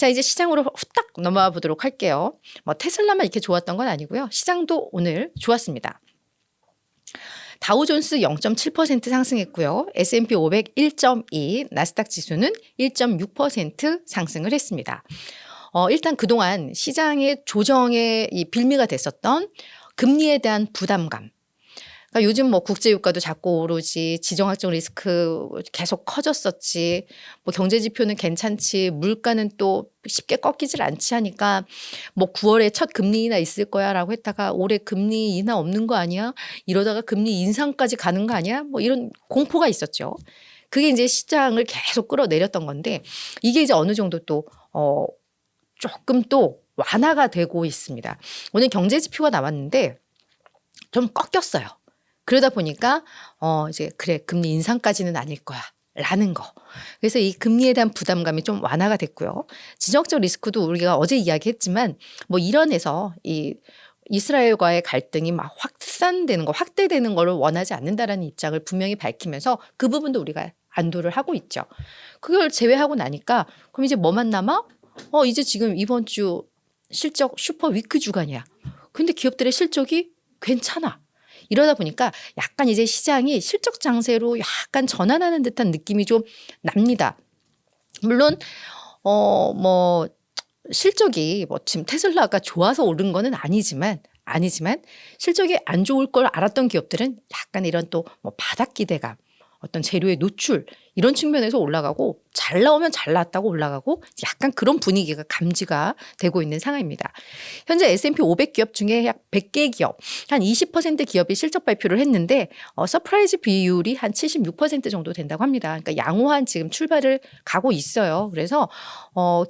자, 이제 시장으로 후딱 넘어가 보도록 할게요. 뭐 테슬라만 이렇게 좋았던 건 아니고요. 시장도 오늘 좋았습니다. 다우존스 0.7% 상승했고요. S&P 500 1.2, 나스닥 지수는 1.6% 상승을 했습니다. 일단 그동안 시장의 조정에 이 빌미가 됐었던 금리에 대한 부담감. 그러니까 요즘 뭐 국제유가도 자꾸 오르지, 지정학적 리스크 계속 커졌었지, 뭐 경제 지표는 괜찮지, 물가는 또 쉽게 꺾이질 않지 하니까 뭐 9월에 첫 금리 인하 있을 거야라고 했다가 올해 금리 인하 없는 거 아니야? 이러다가 금리 인상까지 가는 거 아니야? 뭐 이런 공포가 있었죠. 그게 이제 시장을 계속 끌어내렸던 건데 이게 이제 어느 정도 또 조금 또 완화가 되고 있습니다. 오늘 경제 지표가 나왔는데 좀 꺾였어요. 그러다 보니까 이제 그래 금리 인상까지는 아닐 거야 라는 거. 그래서 이 금리에 대한 부담감이 좀 완화가 됐고요. 지정학적 리스크도 우리가 어제 이야기했지만 뭐 이란에서 이 이스라엘과의 갈등이 막 확산되는 거, 확대되는 거를 원하지 않는다라는 입장을 분명히 밝히면서 그 부분도 우리가 안도를 하고 있죠. 그걸 제외하고 나니까 그럼 이제 뭐만 남아? 이제 지금 이번 주 실적 슈퍼 위크 주간이야. 근데 기업들의 실적이 괜찮아. 이러다 보니까 약간 이제 시장이 실적 장세로 약간 전환하는 듯한 느낌이 좀 납니다. 물론 뭐 실적이 뭐 지금 테슬라가 좋아서 오른 거는 아니지만 실적이 안 좋을 걸 알았던 기업들은 약간 이런 또 뭐 바닥 기대감, 어떤 재료의 노출 이런 측면에서 올라가고 잘 나오면 잘 나왔다고 올라가고 약간 그런 분위기가 감지가 되고 있는 상황입니다. 현재 S&P 500 기업 중에 약 100개 기업, 한 20% 기업이 실적 발표를 했는데 서프라이즈 비율이 한 76% 정도 된다고 합니다. 그러니까 양호한 지금 출발을 가고 있어요. 그래서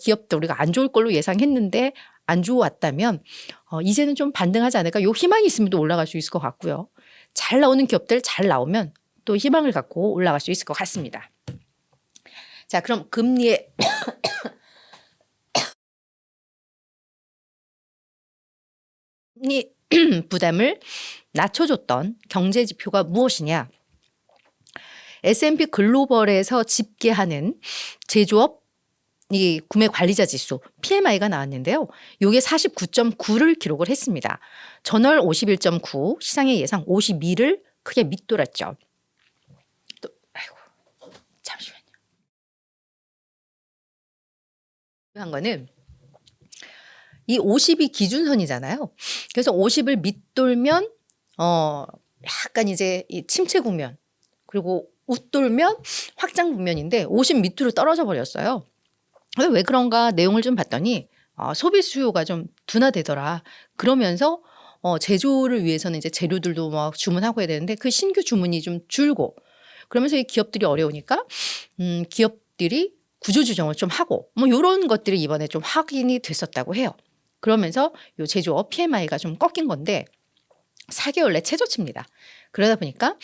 기업도 우리가 안 좋을 걸로 예상했는데 안 좋았다면 이제는 좀 반등하지 않을까. 요 희망이 있으면 또 올라갈 수 있을 것 같고요. 잘 나오는 기업들 잘 나오면 또 희망을 갖고 올라갈 수 있을 것 같습니다. 자, 그럼 금리의 부담을 낮춰줬던 경제 지표가 무엇이냐? S&P 글로벌에서 집계하는 제조업 이 구매 관리자 지수 PMI가 나왔는데요. 이게 49.9를 기록을 했습니다. 전월 51.9, 시장의 예상 52를 크게 밑돌았죠. 잠시만요. 한 거는 이 50이 기준선이잖아요. 그래서 50을 밑돌면 약간 이제 이 침체 국면, 그리고 웃돌면 확장 국면인데 50 밑으로 떨어져 버렸어요. 왜 그런가 내용을 좀 봤더니 소비 수요가 좀 둔화되더라. 그러면서 제조를 위해서는 이제 재료들도 막 주문하고 해야 되는데 그 신규 주문이 좀 줄고, 그러면서 이 기업들이 어려우니까 기업들이 구조조정을 좀 하고 뭐 이런 것들이 이번에 좀 확인이 됐었다고 해요. 그러면서 요 제조업 PMI가 좀 꺾인 건데 4개월 내 최저치입니다. 그러다 보니까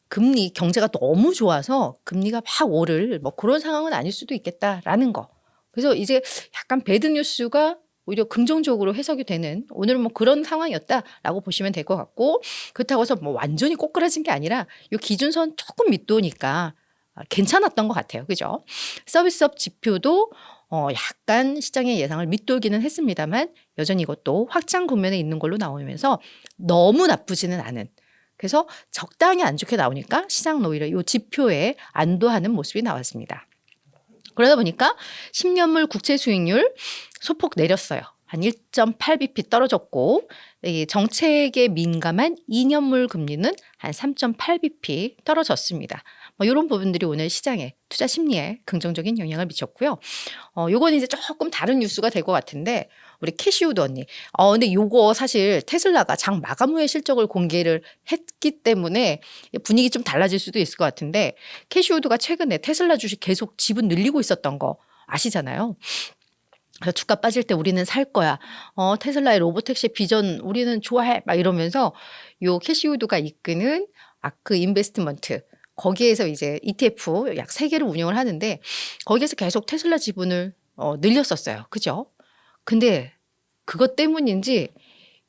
금리 경제가 너무 좋아서 금리가 막 오를 뭐 그런 상황은 아닐 수도 있겠다라는 거. 그래서 이제 약간 배드 뉴스가 오히려 긍정적으로 해석이 되는 오늘은 뭐 그런 상황이었다라고 보시면 될 것 같고, 그렇다고 해서 뭐 완전히 꼬꾸라진 게 아니라 이 기준선 조금 밑도니까 괜찮았던 것 같아요. 그죠? 서비스업 지표도 약간 시장의 예상을 밑돌기는 했습니다만 여전히 이것도 확장 국면에 있는 걸로 나오면서 너무 나쁘지는 않은, 그래서 적당히 안 좋게 나오니까 시장은 오히려 이 지표에 안도하는 모습이 나왔습니다. 그러다 보니까 10년물 국채 수익률 소폭 내렸어요. 한 1.8bp 떨어졌고, 이 정책에 민감한 2년물 금리는 한 3.8bp 떨어졌습니다. 뭐 이런 부분들이 오늘 시장의 투자 심리에 긍정적인 영향을 미쳤고요. 요건 이제 조금 다른 뉴스가 될 것 같은데 우리 캐시우드 언니. 근데 요거 사실 테슬라가 장 마감 후에 실적을 공개를 했기 때문에 분위기 좀 달라질 수도 있을 것 같은데, 캐시우드가 최근에 테슬라 주식 계속 지분 늘리고 있었던 거 아시잖아요. 그래서 주가 빠질 때 우리는 살 거야. 테슬라의 로보택시 비전 우리는 좋아해. 막 이러면서 요 캐시우드가 이끄는 아크 인베스트먼트, 거기에서 이제 ETF 약 3개를 운영을 하는데 거기에서 계속 테슬라 지분을 늘렸었어요. 그죠? 근데 그것 때문인지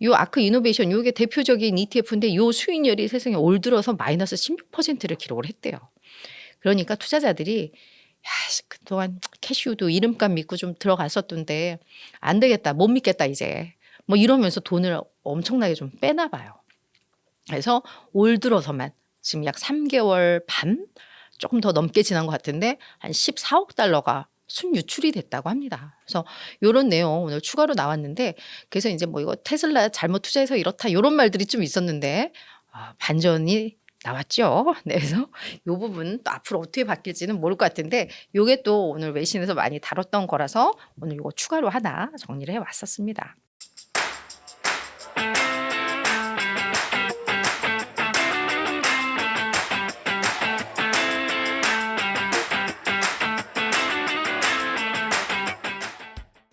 요 아크 이노베이션 요게 대표적인 ETF인데 요 수익률이 세상에 올 들어서 마이너스 16%를 기록을 했대요. 그러니까 투자자들이 그동안 캐시우도 이름값 믿고 좀 들어갔었던데 안 되겠다. 못 믿겠다 이제. 뭐 이러면서 돈을 엄청나게 좀 빼나 봐요. 그래서 올 들어서만 지금 약 3개월 반 조금 더 넘게 지난 것 같은데 한 14억 달러가 순유출이 됐다고 합니다. 그래서 요런 내용 오늘 추가로 나왔는데 그래서 이제 뭐 이거 테슬라 잘못 투자해서 이렇다 요런 말들이 좀 있었는데 반전이 나왔죠. 네, 그래서 요 부분 또 앞으로 어떻게 바뀔지는 모를 것 같은데 요게 또 오늘 외신에서 많이 다뤘던 거라서 오늘 요거 추가로 하나 정리를 해 왔었습니다.